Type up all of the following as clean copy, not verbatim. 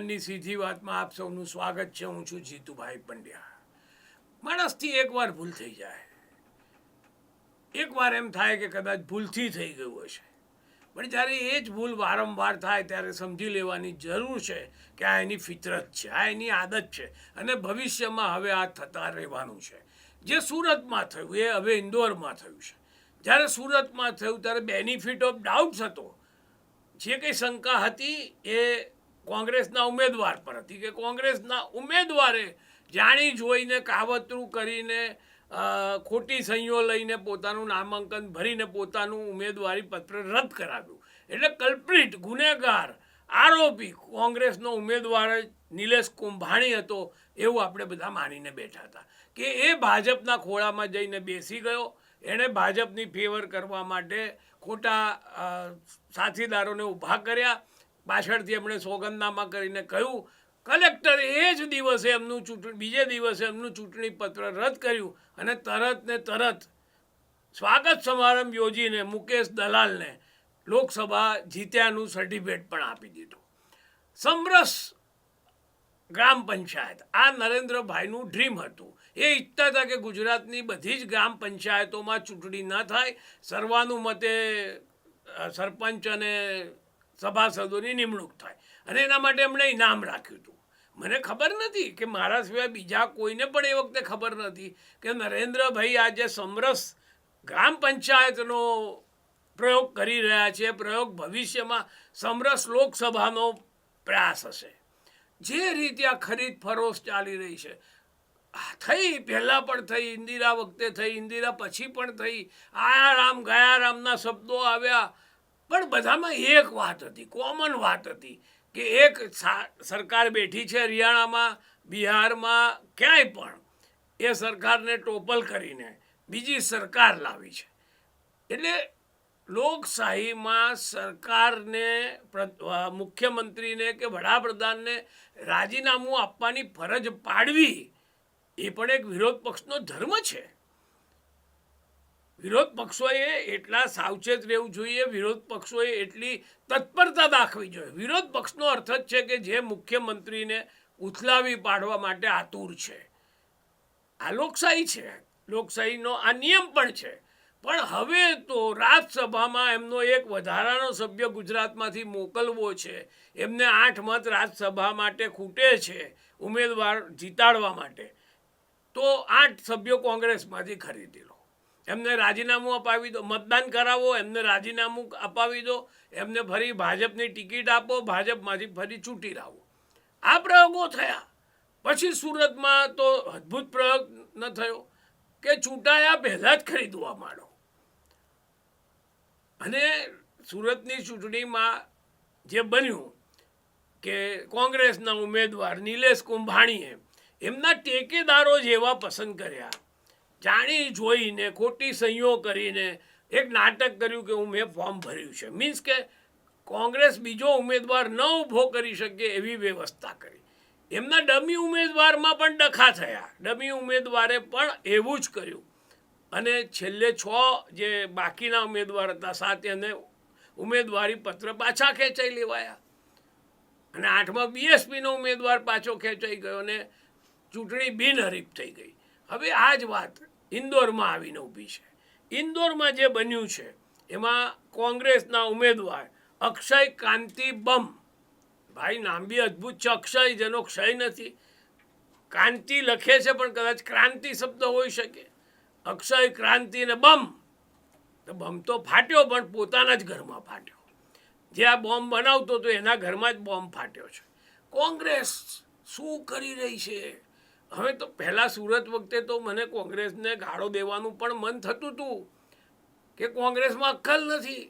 વિજ્ઞાનની સીધી વાતમાં આપ સૌનું સ્વાગત છે. હું છું જીતુભાઈ પંડ્યા. માણસથી એકવાર ભૂલ થઈ જાય, એકવાર એમ થાય કે કદાચ ભૂલથી થઈ ગયું હશે, પણ જ્યારે એ જ ભૂલ વારંવાર થાય ત્યારે સમજી લેવાની જરૂર છે કે આ એની ફિતરત છે, આ એની આદત છે અને ભવિષ્યમાં હવે આ થતા રહેવાનું છે. જે સુરતમાં થયું એ હવે ઇન્દોરમાં થયું છે. જ્યારે સુરતમાં થયું ત્યારે બેનિફિટ ઓફ ડાઉટ્સ હતો. જે કંઈ શંકા હતી એ કોંગ્રેસના ઉમેદવાર પર હતી કે કોંગ્રેસના ઉમેદવારે જાણી જોઈને કાવતરું કરીને ખોટી સહીઓ લઈને પોતાનું નામાંકન ભરીને પોતાનું ઉમેદવારી પત્ર રદ કરાવ્યું. એટલે કલ્પ્રિટ, ગુનેગાર, આરોપી કોંગ્રેસનો ઉમેદવાર નિલેશ કુંભાણી હતો એવું આપણે બધા માનીને બેઠા હતા કે એ ભાજપના ખોળામાં જઈને બેસી ગયો. એણે ભાજપની ફેવર કરવા માટે ખોટા સાથીદારોને ઊભા કર્યા. પાછળથી એમણે સોગંદનામા કરીને કહ્યું, કલેક્ટરે એ જ દિવસે એમનું બીજે દિવસે એમનું ચૂંટણી પત્ર રદ કર્યું અને તરત ને તરત સ્વાગત સમારંભ યોજીને મુકેશ દલાલને લોકસભા જીત્યાનું સર્ટિફિકેટ પણ આપી દીધું. સમરસ ગ્રામ પંચાયત આ નરેન્દ્રભાઈનું ડ્રીમ હતું. એ ઈચ્છતા હતા કે ગુજરાતની બધી જ ગ્રામ પંચાયતોમાં ચૂંટણી ન થાય, સર્વાનુમતે સરપંચ અને સભાસદોની નિમણૂક થાય અને એના માટે એમણે ઇનામ રાખ્યું હતું. મને ખબર નથી કે મારા સિવાય બીજા કોઈને પણ એ વખતે ખબર નથી કે નરેન્દ્રભાઈ આજે સમરસ ગ્રામ પંચાયતનો પ્રયોગ કરી રહ્યા છે. પ્રયોગ ભવિષ્યમાં સમરસ લોકસભાનો પ્રયાસ હશે. જે રીતે આ ખરીદ ફરોશ ચાલી રહી છે, થઈ પહેલાં પણ થઈ, ઇન્દિરા વખતે થઈ, ઇન્દિરા પછી પણ થઈ, આયા રામ ગયા રામના શબ્દો આવ્યા, પણ બધામાં એક વાત હતી, કોમન વાત હતી કે એક સરકાર બેઠી છે હરિયાણામાં, બિહારમાં, ક્યાંય પણ એ સરકારને ટોપલ કરીને બીજી સરકાર લાવી છે. એટલે લોકશાહીમાં સરકારને, મુખ્યમંત્રીને કે વડાપ્રધાનને રાજીનામું આપવાની ફરજ પાડવી એ પણ એક વિરોધ પક્ષનો ધર્મ છે. વિરોધ પક્ષોએ એટલા સાવચેત રહેવું જોઈએ, વિરોધ પક્ષોએ એટલી તત્પરતા દાખવી જોઈએ. વિરોધ પક્ષનો અર્થ જ છે કે જે મુખ્યમંત્રીને ઉથલાવી પાડવા માટે આતુર છે. આ લોકશાહી છે, લોકશાહીનો આ નિયમ પણ છે. પણ હવે તો રાજ્યસભામાં એમનો એક વધારાનો સભ્ય ગુજરાતમાંથી મોકલવો છે. એમને 8 મત રાજ્યસભા માટે ખૂટે છે ઉમેદવાર જીતાડવા માટે, તો 8 સભ્યો કોંગ્રેસમાંથી ખરીદી લો, એમને રાજીનામું અપાવી દો, મતદાન કરાવો, એમને રાજીનામું અપાવી દો, એમને ફરી ભાજપની ટિકિટ આપો, ભાજપમાંથી ફરી ચૂંટી લાવો. આ પ્રયોગો થયા. પછી સુરતમાં તો અદ્ભુત પ્રયોગ ન થયો કે ચૂંટાયા પહેલાં જ ખરીદવા માંડો. અને સુરતની ચૂંટણીમાં જે બન્યું કે કોંગ્રેસના ઉમેદવાર નિલેશ કુંભાણીએ એમના ટેકેદારો જેવા પસંદ કર્યા, જાણી જોઈને ખોટી સહીઓ કરીને એક નાટક કર્યું કે મેં ફોર્મ ભર્યું છે. મીન્સ કે કોંગ્રેસ બીજો ઉમેદવાર ન ઊભો કરી શકે એવી વ્યવસ્થા કરી. એમના ડમી ઉમેદવારમાં પણ ડખા થયા. ડમી ઉમેદવારે પણ એવું જ કર્યું અને છેલ્લે 6 જે બાકીના ઉમેદવાર હતા 7 એને ઉમેદવારી પત્ર પાછા ખેંચાઈ લેવાયા અને 8માં બીએસપીનો ઉમેદવાર પાછો ખેંચાઈ ગયો અને ચૂંટણી બિનહરીફ થઈ ગઈ. હવે આ જ વાત ઇન્દોરમાં આવીને ઊભી છે. ઇન્દોરમાં જે બન્યું છે એમાં કોંગ્રેસના ઉમેદવાર અક્ષય કાંતિ બમ, ભાઈ નામ બી અદ્ભુત છે, અક્ષય જેનો ક્ષય નથી, કાંતિ લખે છે પણ કદાચ ક્રાંતિ શબ્દ હોઈ શકે. અક્ષય ક્રાંતિ ને બમ, તો બમ તો ફાટ્યો પણ પોતાના જ ઘરમાં ફાટ્યો. જે આ બોમ્બ બનાવતો હતો એના ઘરમાં જ બોમ્બ ફાટ્યો છે. કોંગ્રેસ શું કરી રહી છે? હવે તો પહેલાં સુરત વખતે તો મને કોંગ્રેસને ગાળો દેવાનું પણ મન થતું હતું કે કોંગ્રેસમાં અક્કલ નથી,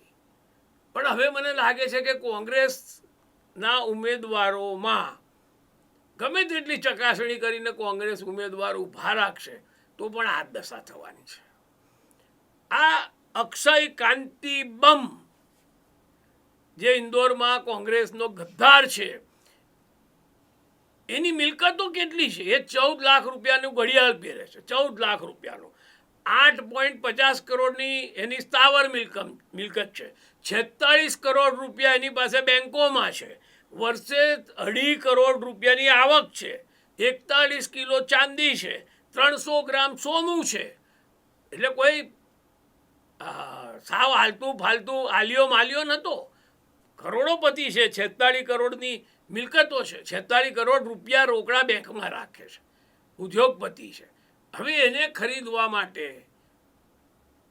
પણ હવે મને લાગે છે કે કોંગ્રેસના ઉમેદવારોમાં ગમે તેટલી ચકાસણી કરીને કોંગ્રેસ ઉમેદવાર ઊભા રાખશે તો પણ આ દશા થવાની છે. આ અક્ષય કાંતિ બમ જે ઇન્દોરમાં કોંગ્રેસનો ગદ્દાર છે, એની મિલકતો કેટલી છે? એ 14 લાખ રૂપિયાનું ઘડિયાળ પહેરે છે, 14 લાખ રૂપિયાનું. 8.50 કરોડની એની સ્થાવર મિલકત છે, 46 કરોડ રૂપિયા એની પાસે બેંકોમાં છે, વર્ષે 2.5 કરોડ રૂપિયાની આવક છે, 41 કિલો ચાંદી છે, 300 ગ્રામ સોનું છે. એટલે કોઈ સાવ હાલતું ફાલતું આલિયો માલિયો નહોતો. કરોડોપતિ છે, 46 કરોડની મિલકતો છે, 46 કરોડ રૂપિયા રોકડા બેંકમાં રાખે છે, ઉદ્યોગપતિ છે. હવે એને ખરીદવા માટે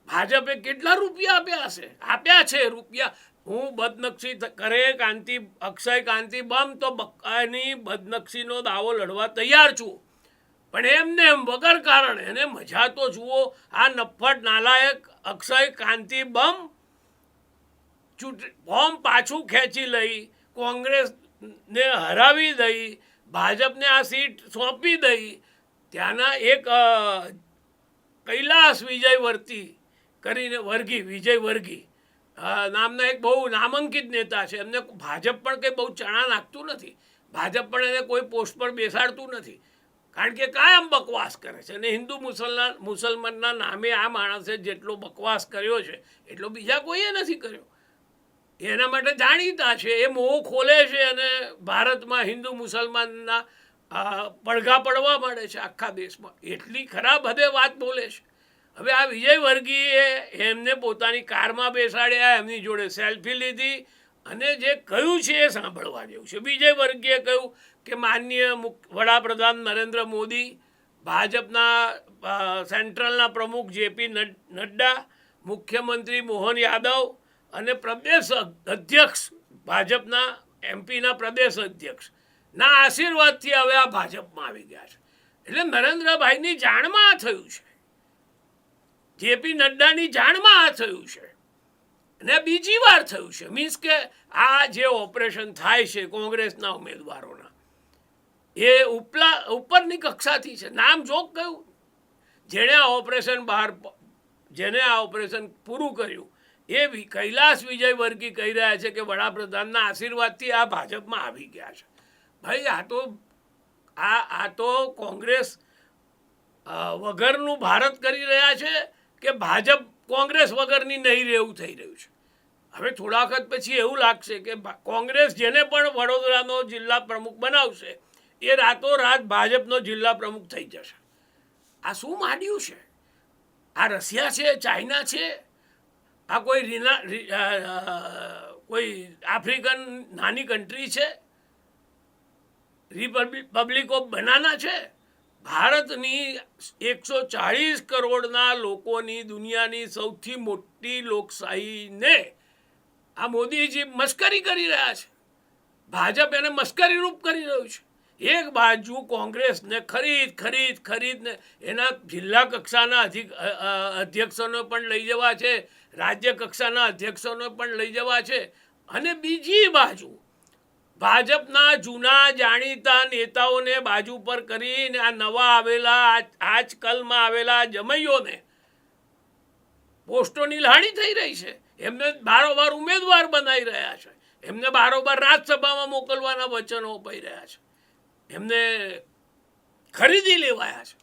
ભાજપે કેટલા રૂપિયા આપ્યા છે રૂપિયા. હું બદનક્ષી કરે અક્ષય કાંતિ બમ તો બક્કાની બદનક્ષીનો દાવો લડવા તૈયાર છું, પણ એમને એમ વગર કારણ એને મજા તો જુઓ. આ નફ્ફટ નાલાયક અક્ષય કાંતિ બમ ફોર્મ પાછું ખેંચી લઈ, કોંગ્રેસને હરાવી દઈ, ભાજપને આ સીટ સોંપી દઈ. ત્યાંના એક કૈલાસ વિજયવર્તી કરીને વિજય વર્ગી નામના એક બહુ નામાંકિત નેતા છે. એમને ભાજપ પણ કંઈ બહુ ચણા નાખતું નથી, ભાજપ પણ એને કોઈ પોસ્ટ પર બેસાડતું નથી, કારણ કે કાયમ બકવાસ કરે છે. અને હિન્દુ મુસલમાનના નામે આ માણસે જેટલો બકવાસ કર્યો છે એટલો બીજા કોઈએ નથી કર્યો. એના માટે જાણીતા છે, એ મોં ખોલે છે અને ભારતમાં હિન્દુ મુસલમાનના પડઘા પડવા માંડે છે આખા દેશમાં. એટલી ખરાબ હદે વાત બોલે છે. હવે આ વિજય વર્ગીએ એમને પોતાની કારમાં બેસાડ્યા, એમની જોડે સેલ્ફી લીધી અને જે કહ્યું છે એ સાંભળવા જેવું છે. વિજય વર્ગીએ કહ્યું કે માનનીય વડાપ્રધાન નરેન્દ્ર મોદી, ભાજપના સેન્ટ્રલના પ્રમુખ જેપી નડ્ડા, મુખ્યમંત્રી મોહન યાદવ અને પ્રદેશ અધ્યક્ષ ભાજપના એમપીના પ્રદેશ અધ્યક્ષના આશીર્વાદથી હવે આ ભાજપમાં આવી ગયા છે. એટલે નરેન્દ્રભાઈની જાણમાં આ થયું છે, જેપી નડ્ડાની જાણમાં આ થયું છે અને બીજી વાર થયું છે. મીન્સ કે આ જે ઓપરેશન થાય છે કોંગ્રેસના ઉમેદવારોના, એ ઉપરની કક્ષાથી છે. નામ જોગ કહ્યું, જેણે આ ઓપરેશન પૂરું કર્યું એ કૈલાસ વિજયવર્ગી કહી રહ્યા છે કે વડાપ્રધાનના આશીર્વાદથી આ ભાજપમાં આવી ગયા છે. ભાઈ આ તો કોંગ્રેસ વગરનું ભારત કરી રહ્યા છે કે ભાજપ કોંગ્રેસ વગરની નહીં રહેવું થઈ રહ્યું છે. હવે થોડા વખત પછી એવું લાગશે કે કોંગ્રેસ જેને પણ વડોદરાનો જિલ્લા પ્રમુખ બનાવશે એ રાતોરાત ભાજપનો જિલ્લા પ્રમુખ થઈ જશે. આ શું માંડ્યું છે? આ રશિયા છે, ચાઇના છે, આ કોઈ આફ્રિકન નાની કન્ટ્રી છે, રિપબ્લિક ઓફ બનાના છે? ભારતની 140 કરોડના લોકોની દુનિયાની સૌથી મોટી લોકશાહીને આ મોદીજી મસ્કરી કરી રહ્યા છે. ભાજપ એને મસ્કરી રૂપ કરી રહ્યું છે. એક બાજુ કોંગ્રેસને ખરીદને એના જિલ્લા કક્ષાના અધ્યક્ષોને પણ લઈ જવા છે, રાજ્ય કક્ષાના અધ્યક્ષોને પણ લઈ જવા છે, અને બીજી બાજુ ભાજપના જૂના જાણીતા નેતાઓને બાજુ પર કરીને આ નવા આવેલા આજકાલમાં આવેલા જમૈયોને પોસ્ટોની લાણી થઈ રહી છે. એમને બારોબાર ઉમેદવાર બનાવી રહ્યા છે, એમને બારોબાર રાજ્યસભામાં મોકલવાના વચનો અપાઈ રહ્યા છે, એમને ખરીદી લેવાયા છે.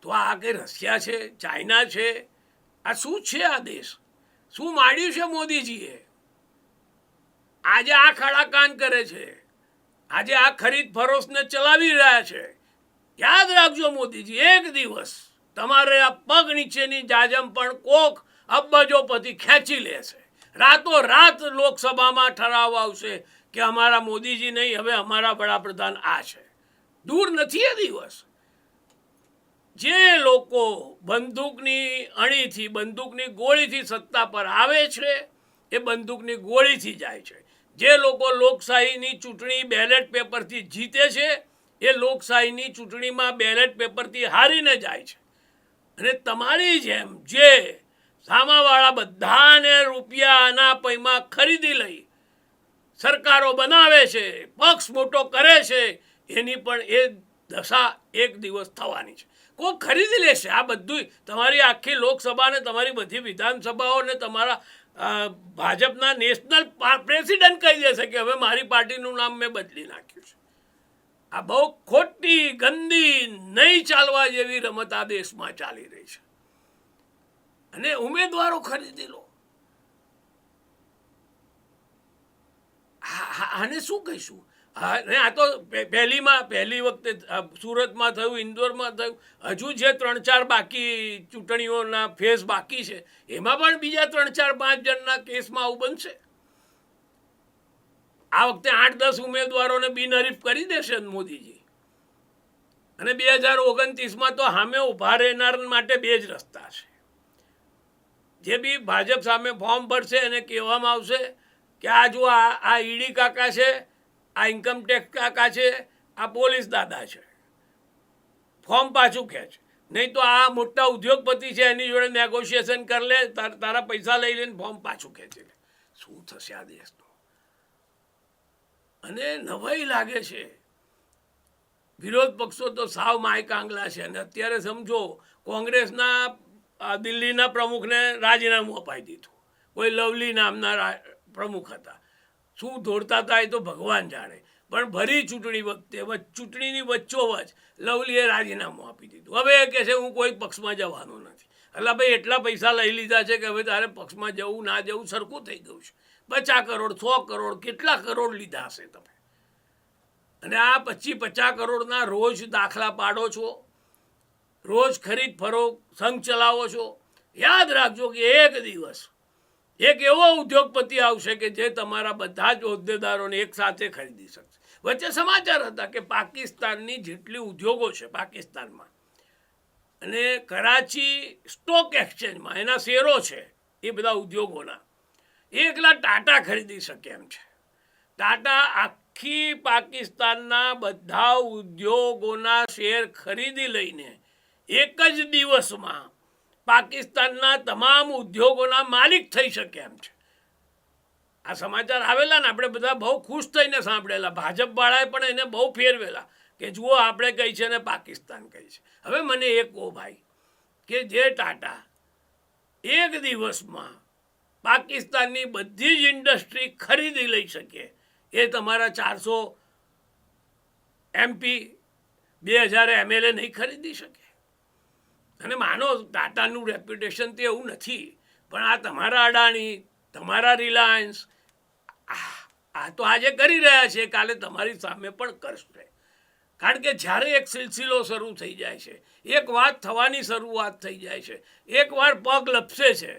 તો આ કંઈ રશિયા છે, ચાઇના છે? આ શું છે? આ દેશ શું માંડ્યું છે મોદીજીએ? આજે આ ખડાકાન કરે છે, આજે આ ખરીદ ફરોશને ચલાવી રહ્યા છે. યાદ રાખજો મોદીજી, એક દિવસ તમારે આ પગ નીચેની જાજમ પણ કોક અબજોપતિ ખેંચી લેશે. રાતોરાત લોકસભામાં ઠરાવ આવશે કે અમારા મોદીજી નહીં, હવે અમારા વડાપ્રધાન આ છે. દૂર નથી એ દિવસ. જે લોકો બંદૂકની અણીથી, બંદૂકની ગોળીથી સત્તા પર આવે છે એ બંદૂકની ગોળીથી જાય છે. જે લોકો લોકશાહીની ચૂંટણી બેલેટ પેપરથી જીતે છે એ લોકશાહીની ચૂંટણીમાં બેલેટ પેપરથી હારીને જાય છે. અને તમારી જેમ જે સામાવાળા બધાને રૂપિયાના પૈમાં ખરીદી લઈ સરકારો બનાવે છે, પક્ષ મોટો કરે છે, એની પણ એ દશા એક દિવસ થવાની છે. કોઈ ખરીદી લેશે આ બધું. તમારી આખી લોકસભાને, તમારી બધી વિધાનસભાઓને તમારા ભાજપના નેશનલ પ્રેસિડેન્ટ કહી દેશે કે હવે મારી પાર્ટીનું નામ મેં બદલી નાખ્યું છે. આ બહુ ખોટી, ગંદી, નહીં ચાલવા જેવી રમત આ દેશમાં ચાલી રહી છે. અને ઉમેદવારો ખરીદી લો. આને શું કહીશું? ને આ તો પહેલી વખતે સુરતમાં થયું, ઇન્દોરમાં થયું, હજુ જે 3-4 બાકી ચૂંટણીઓના ફેઝ બાકી છે એમાં પણ બીજા 3-4-5 જણના કેસમાં આવું બનશે. આ વખતે 8-10 ઉમેદવારોને બિનહરીફ કરી દેશે મોદીજી. અને 2029માં તો સામે ઉભા રહેનાર માટે 2 જ રસ્તા છે. જે બી ભાજપ સામે ફોર્મ ભરશે એને કહેવામાં આવશે કે આ જો આ ઈડી કાકા છે, આ ઇન્કમટેક્સ કાકા છે, આ પોલીસ દાદા છે, ફોર્મ પાછું ખેંચ. નહીં તો આ મોટા ઉદ્યોગપતિ છે એની જોડે નેગોશિએશન કરી લે, તારા પૈસા લઈ લઈને ફોર્મ પાછું ખેંચી લે. શું થશે આ દેશનું? અને નવાઈ લાગે છે. વિરોધ પક્ષો તો સાવ માય કાંગલા છે. અને અત્યારે સમજો કોંગ્રેસના દિલ્હીના પ્રમુખને રાજીનામું અપાઈ દીધું. કોઈ લવલી નામના પ્રમુખ હતા. શું દોડતા હતા એ તો ભગવાન જાણે. પણ ભરી ચૂંટણી વખતે ચૂંટણીની વચ્ચોવચ લવલીએ રાજીનામું આપી દીધું. હવે એ કહે છે હું કોઈ પક્ષમાં જવાનો નથી. એટલે ભાઈ એટલા પૈસા લઈ લીધા છે કે હવે તારે પક્ષમાં જવું ના જવું સરખું થઈ ગયું છે. 50 કરોડ 100 કરોડ કેટલા કરોડ લીધા હશે તમે? અને આ 25-50 કરોડના રોજ દાખલા પાડો છો, રોજ ખરીદ ફરોખ સંઘ ચલાવો છો. યાદ રાખજો કે એક દિવસ એક એવો ઉદ્યોગપતિ આવશે કે જે તમારા બધા જ હોદ્દેદારોને એક સાથે ખરીદી શકશે. વચ્ચે સમાચાર હતા કે પાકિસ્તાનની જેટલી ઉદ્યોગો છે પાકિસ્તાનમાં અને કરાચી સ્ટોક એક્સચેન્જમાં એના શેરો છે એ બધા ઉદ્યોગોના એકલા ટાટા ખરીદી શકે એમ છે. ટાટા આખી પાકિસ્તાનના બધા ઉદ્યોગોના શેર ખરીદી લઈને એક જ દિવસમાં પાકિસ્તાનના તમામ ઉદ્યોગોના માલિક થઈ શકે એમ છે. આ સમાચાર આવેલા ને આપણે બધા બહુ ખુશ થઈને સાંભળેલા. ભાજપવાળાએ પણ એને બહુ ફેરવેલા કે જુઓ આપણે કહી છે ને પાકિસ્તાન કહી છે. હવે મને એ કહો ભાઈ કે જે ટાટા એક દિવસમાં પાકિસ્તાનની બધી જ ઇન્ડસ્ટ્રી ખરીદી લઈ શકે એ તમારા 400 MP 2000 MLA નહીં ખરીદી શકે? અને માનો ટાટાનું રેપ્યુટેશન તો એવું નથી, પણ આ તમારા અડાણી, તમારા રિલાયન્સ આ તો આજે કરી રહ્યા છે, કાલે તમારી સામે પણ કરશે. કારણ કે જ્યારે એક સિલસિલો શરૂ થઈ જાય છે, એક વાત થવાની શરૂઆત થઈ જાય છે, એકવાર પગ લપસે છે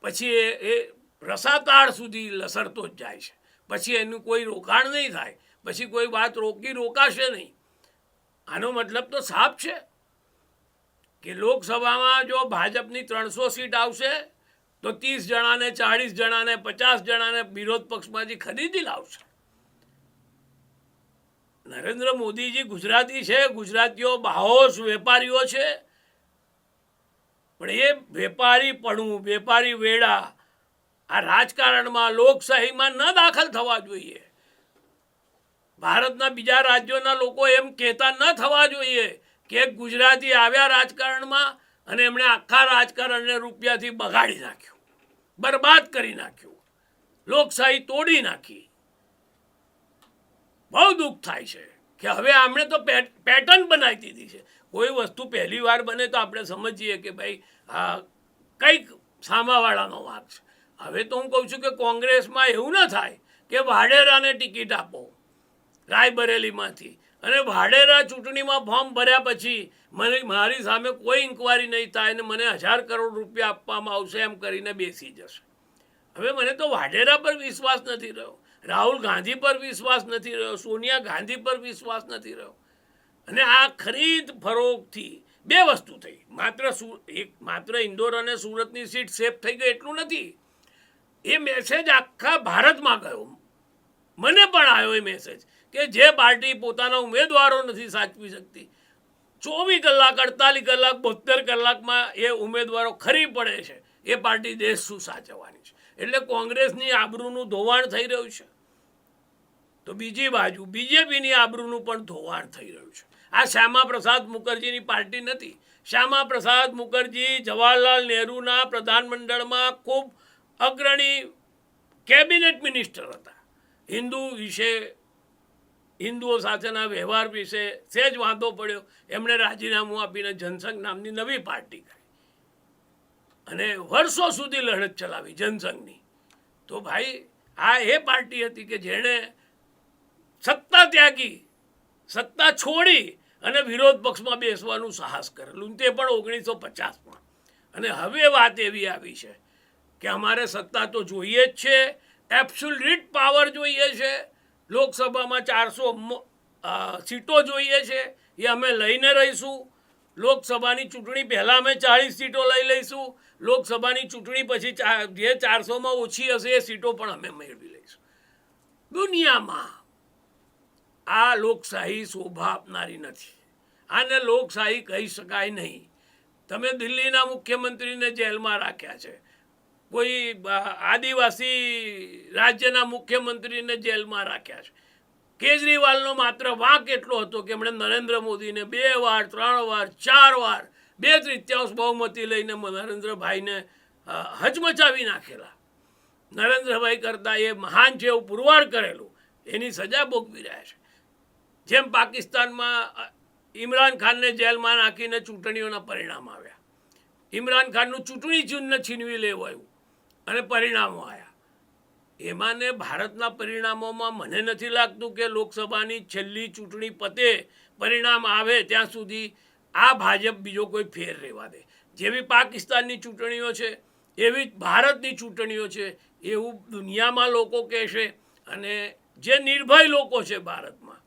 પછી એ રસાતાળ સુધી લસરતો જ જાય છે. પછી એનું કોઈ રોકાણ નહીં થાય, પછી કોઈ વાત રોકાશે નહીં. આનો મતલબ તો સાફ છે કે લોકસભામાં જો ભાજપની 300 સીટ આવશે તો 30 જણાને 40 જણાને 50 જણાને વિરોધ પક્ષમાંથી ખરીદી લાવશે. નરેન્દ્ર મોદીજી ગુજરાતી છે, ગુજરાતીઓ બાહોશ વેપારીઓ છે, પણ એ વેપારી વેડા આ રાજકારણમાં લોકશાહીમાં ન દાખલ થવા જોઈએ. ભારતના બીજા રાજ્યોના લોકો એમ કહેતા ન થવા જોઈએ કે ગુજરાતી આવ્યા રાજકારણમાં અને એમણે આખા રાજકારણને રૂપિયાથી બગાડી નાખ્યું, બરબાદ કરી નાખ્યું, લોકશાહી તોડી નાખી. બહુ દુઃખ થાય છે કે હવે આમણે તો પેટર્ન બનાવી દીધી છે. કોઈ વસ્તુ પહેલી વાર બને તો આપણે સમજીએ કે ભાઈ કંઈક સામાવાળાનો વાંક છે. હવે તો હું કહું છું કે કોંગ્રેસમાં એવું ન થાય કે વાડેરાને ટિકિટ આપો રાયબરેલીમાંથી અને વાડેરા ચૂંટણીમાં ફોર્મ ભર્યા પછી મારી સામે કોઈ ઇન્કવાયરી નહીં થાય અને મને 1000 કરોડ રૂપિયા આપવામાં આવશે એમ કરીને બેસી જશે. હવે મને તો વાડેરા પર વિશ્વાસ નથી રહ્યો, રાહુલ ગાંધી પર વિશ્વાસ નથી રહ્યો, સોનિયા ગાંધી પર વિશ્વાસ નથી રહ્યો. અને આ ખરીદ ફરોખથી 2 વસ્તુ થઈ. માત્ર ઇન્દોર અને સુરતની સીટ સેફ થઈ ગઈ એટલું નથી, એ મેસેજ આખા ભારતમાં ગયો. મને પણ આવ્યો એ મેસેજ કે જે પાર્ટી પોતાના ઉમેદવારો નથી સાચવી શકતી 24 કલાક 48 કલાક 72 કલાકમાં એ ઉમેદવારો ખરી પડે છે, એ પાર્ટી દેશ શું સાચવવાની છે. એટલે કોંગ્રેસની આબરૂનું ધોવાણ થઈ રહ્યું છે, તો બીજી બાજુ બીજેપીની આબરૂનું પણ ધોવાણ થઈ રહ્યું છે. આ શ્યામા પ્રસાદ મુખર્જીની પાર્ટી નથી. શ્યામા પ્રસાદ મુખર્જી જવાહરલાલ નહેરુના પ્રધાનમંડળમાં ખૂબ અગ્રણી કેબિનેટ મિનિસ્ટર હતા. હિન્દુઓ સાથેના વ્યવહાર વિશે સહેજ વાંધો પડ્યો, એમણે રાજીનામું આપીને જનસંઘ નામની નવી પાર્ટી કરી અને વર્ષો સુધી લડત ચલાવી જનસંઘની. તો ભાઈ આ એ પાર્ટી હતી કે જેણે સત્તા ત્યાગી, સત્તા છોડી અને વિરોધ પક્ષમાં બેસવાનું સાહસ કરેલું, તે પણ 1950માં. અને હવે વાત એવી આવી છે કે અમારે સત્તા તો જોઈએ જ છે, એબ્સોલ્યુટ પાવર જોઈએ છે, લોકસભામાં 400 સીટો જોઈએ છે, એ અમે લઈને રહીશું. લોકસભાની ચૂંટણી પહેલાં અમે 40 સીટો લઈ લઈશું, લોકસભાની ચૂંટણી પછી જે 400માં ઓછી હશે એ સીટો પણ અમે મેળવી લઈશું. દુનિયામાં આ લોકશાહી શોભા આપનારી નથી. આને લોકશાહી કહી શકાય નહીં. તમે દિલ્હીના મુખ્યમંત્રીને જેલમાં રાખ્યા છે, કોઈ આદિવાસી રાજ્યના મુખ્યમંત્રીને જેલમાં રાખ્યા છે. કેજરીવાલનો માત્ર વાંક એટલો હતો કે એમણે નરેન્દ્ર મોદીને 2 વાર 3 વાર 4 વાર 2/3 બહુમતી લઈને નરેન્દ્રભાઈને હચમચાવી નાખેલા. નરેન્દ્રભાઈ કરતાં એ મહાન છે એવું પુરવાર કરેલું, એની સજા ભોગવી રહ્યા છે. જેમ પાકિસ્તાનમાં ઇમરાન ખાનને જેલમાં નાખીને ચૂંટણીઓના પરિણામ આવ્યા, ઇમરાન ખાનનું ચૂંટણી ચિહ્ન છીનવી લેવાયું અને પરિણામો આવ્યા. એમાંને ભારતના પરિણામોમાં મને નથી લાગતું કે લોકસભાની છેલ્લી ચૂંટણી પતે, પરિણામ આવે ત્યાં સુધી આ ભાજપ બીજો કોઈ ફેર રહેવા દે. જેવી પાકિસ્તાનની ચૂંટણીઓ છે એવી જ ભારતની ચૂંટણીઓ છે એવું દુનિયામાં લોકો કહેશે. અને જે નિર્ભય લોકો છે ભારતમાં,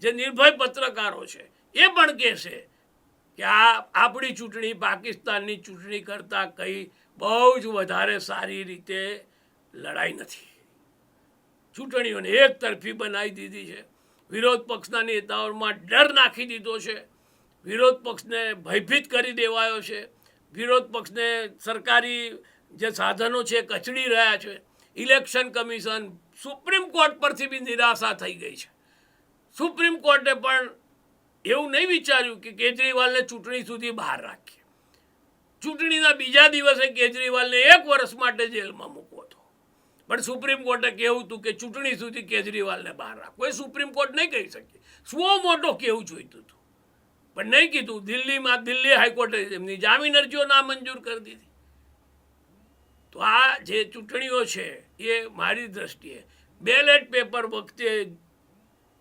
જે નિર્ભય પત્રકારો છે, એ પણ કહેશે કે આ આપણી ચૂંટણી પાકિસ્તાનની ચૂંટણી કરતાં કંઈ બહુ જ વધારે સારી રીતે લડાઈ નથી. ચૂંટણીઓને એક તરફી બનાવી દીધી છે, વિરોધ પક્ષના નેતાઓમાં ડર નાખી દીધો છે, વિરોધ પક્ષને ભયભીત કરી દેવાયો છે, વિરોધ પક્ષને સરકારી જે સાધનો છે કચડી રહ્યા છે. ઇલેક્શન કમિશન, સુપ્રીમ કોર્ટ પરથી બી નિરાશા થઈ ગઈ છે. સુપ્રીમ કોર્ટે પણ એવું નહીં વિચાર્યું કે કેજરીવાલને ચૂંટણી સુધી બહાર રાખીએ. ચૂંટણીના બીજા દિવસે કેજરીવાલને 1 વર્ષ માટે જેલમાં મૂકવો હતો, પણ સુપ્રીમ કોર્ટે કહેવું હતું કે ચૂંટણી સુધી કેજરીવાલને બહાર રાખવો. એ સુપ્રીમ કોર્ટ નહીં કહી શકે, સ્વો મોટો કહેવું જોઈતું હતું, પણ નહીં કીધું. દિલ્હી હાઈકોર્ટે એમની જામીન અરજીઓ નામંજૂર કરી દીધી. તો આ જે ચૂંટણીઓ છે એ મારી દ્રષ્ટિએ બેલેટ પેપર વખતે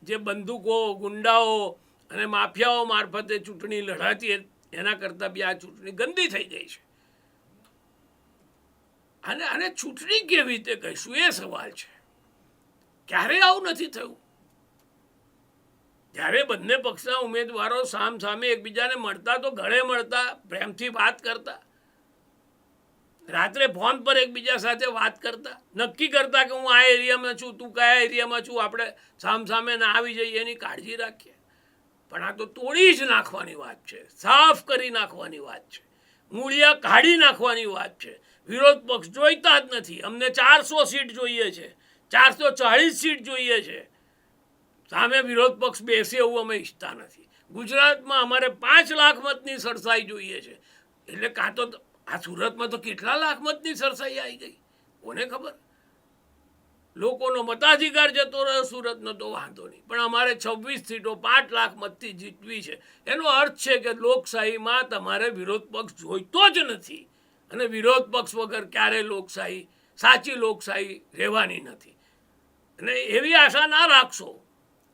જે બંદૂકો, ગુંડાઓ અને માફિયાઓ મારફતે ચૂંટણી લડાતી એના કરતાં બી આ ચૂંટણી ગંદી થઈ ગઈ છે. અને ચૂંટણી કેવી રીતે કહીશું એ સવાલ છે. ક્યારેય આવું નથી થયું. જ્યારે બંને પક્ષના ઉમેદવારો સામે એકબીજાને મળતા તો ગળે મળતા, પ્રેમથી વાત કરતા, રાત્રે ફોન પર એકબીજા સાથે વાત કરતા, નક્કી કરતા કે હું આ એરિયામાં છું, તું કયા એરિયામાં છું, આપણે સામે ના આવી જઈએ એની કાળજી રાખીએ. પણ આ તો તોડી જ નાખવાની વાત છે, સાફ કરી નાખવાની વાત છે, મૂળિયા કાઢી નાખવાની વાત છે. વિરોધ પક્ષ જોઈતા જ નથી. અમને 400 સીટ જોઈએ છે, 440 સીટ જોઈએ છે. સામે વિરોધ પક્ષ બેસે એવું અમે ઈચ્છતા નથી. ગુજરાતમાં અમારે 5 લાખ મતની સરસાઈ જોઈએ છે. એટલે કાં તો આ સુરતમાં તો કેટલા લાખ મતની સરસાઈ આવી ગઈ, કોને ખબર. લોકોનો મતાધિકાર જતો રહ્યો સુરતનો તો વાંધો નહીં, પણ અમારે 26 સીટો 5 લાખ મતથી જીતવી છે. એનો અર્થ છે કે લોકશાહીમાં તમારે વિરોધ પક્ષ જોઈતો જ નથી. અને વિરોધ પક્ષ વગર ક્યારેય લોકશાહી, સાચી લોકશાહી રહેવાની નથી. અને એવી આશા ના રાખશો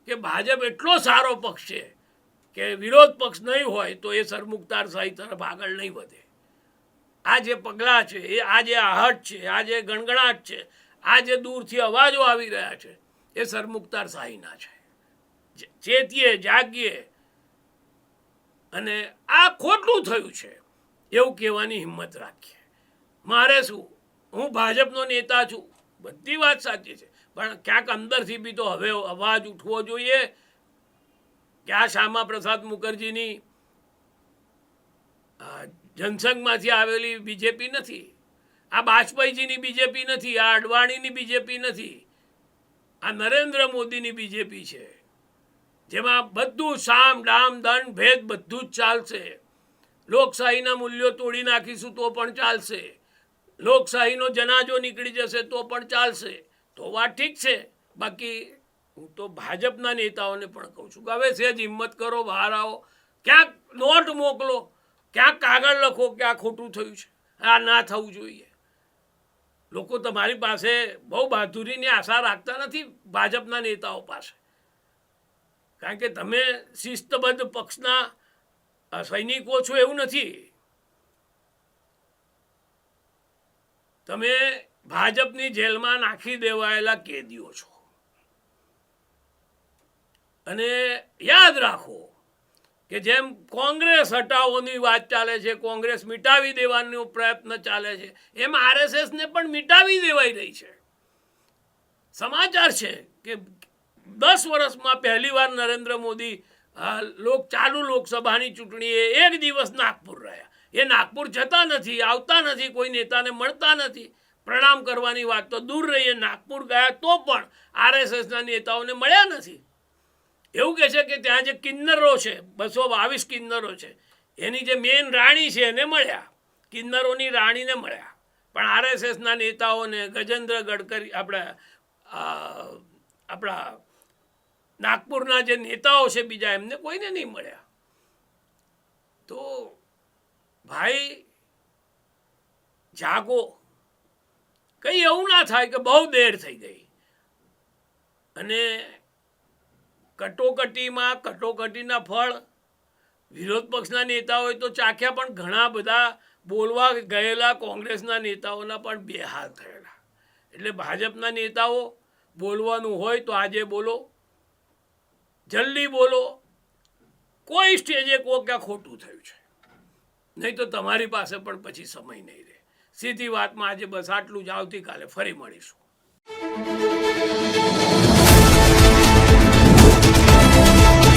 કે ભાજપ એટલો સારો પક્ષ છે કે વિરોધ પક્ષ નહીં હોય તો એ સરમુખતારશાહી તરફ આગળ નહીં વધે. આ જે પગલાં છે, એ આ જે આહટ છે, આ જે ગણગણાટ છે, આ જે દૂરથી અવાજો આવી રહ્યા છે, એ સરમુખતારશાહીના છે. ચેતીએ, જાગીએ અને આ ખોટું થયું છે એવું કહેવાની હિંમત રાખીએ. મારે શું, હું ભાજપનો નેતા છું, બધી વાત સાચી છે, પણ ક્યાંક અંદરથી બી તો હવે અવાજ ઉઠવો જોઈએ કે આ શ્યામા પ્રસાદ મુખર્જીની જનસંઘમાંથી આવેલી બીજેપી નથી, આ વાજપેયીજીની બીજેપી નથી, આ અડવાણીની બીજેપી નથી, આ નરેન્દ્ર મોદીની બીજેપી છે, જેમાં બધું સામ દામ દંડ ભેદ બધું જ ચાલશે. લોકશાહીના મૂલ્યો તોડી નાખીશું તો પણ ચાલશે, લોકશાહીનો જનાજો નીકળી જશે તો પણ ચાલશે. તો વાત ઠીક છે. બાકી હું તો ભાજપના નેતાઓને પણ કહું છું કે હવે સહેજ હિંમત કરો, બહાર આવો, ક્યાંક નોટ મોકલો, ક્યાંક કાગળ લખો કે આ ખોટું થયું છે, આ ના થવું જોઈએ. લોકો તમારી પાસે બહુ બહાદુરીની આશા રાખતા નથી ભાજપના નેતાઓ પાસે, કારણ કે તમે શિસ્તબદ્ધ પક્ષના સૈનિકો છો એવું નથી. તમે ભાજપની જેલમાં નાખી દેવાયેલા કેદીઓ છો. અને યાદ રાખો કે જેમ કોંગ્રેસ હટાવવાની વાત ચાલે છે, કોંગ્રેસ મિટાવી દેવાનો પ્રયત્ન ચાલે છે, એમ આરએસએસને પણ મિટાવી દેવાઈ રહી છે. સમાચાર છે કે 10 વર્ષમાં પહેલીવાર નરેન્દ્ર મોદી ચાલુ લોકસભાની ચૂંટણીએ એક દિવસ નાગપુર રહ્યા. એ નાગપુર જતા નથી, આવતા નથી, કોઈ નેતાને મળતા નથી. પ્રણામ કરવાની વાત તો દૂર રહીએ, નાગપુર ગયા તો પણ આરએસએસના નેતાઓને મળ્યા નથી. એવું કહે છે કે ત્યાં જે કિન્નરો છે, 222 કિન્નરો છે, એની જે મેન રાણી છે એને મળ્યા, કિન્નરોની રાણીને મળ્યા, પણ આરએસએસના નેતાઓને ગજેન્દ્ર ગડકરી આપણા નાગપુરના જે નેતાઓ છે બીજા એમને કોઈને નહીં મળ્યા. તો ભાઈ જાગો, કંઈ એવું ના થાય કે બહુ દેર થઈ ગઈ. અને કટોકટીમાં કટોકટીના ફળ વિરોધ પક્ષના નેતાઓએ તો ચાખ્યા, પણ ઘણા બધા બોલવા ગયેલા કોંગ્રેસના નેતાઓના પણ બેહાલ થયેલા. એટલે ભાજપના નેતાઓ બોલવાનું હોય તો આજે બોલો, જલ્દી બોલો. કોઈ સ્ટેજે ક્યાં ખોટું થયું છે, નહીં તો તમારી પાસે પણ પછી સમય નહીં રહે. સીધી વાતમાં આજે બસ આટલું જ. આવતીકાલે ફરી મળીશું.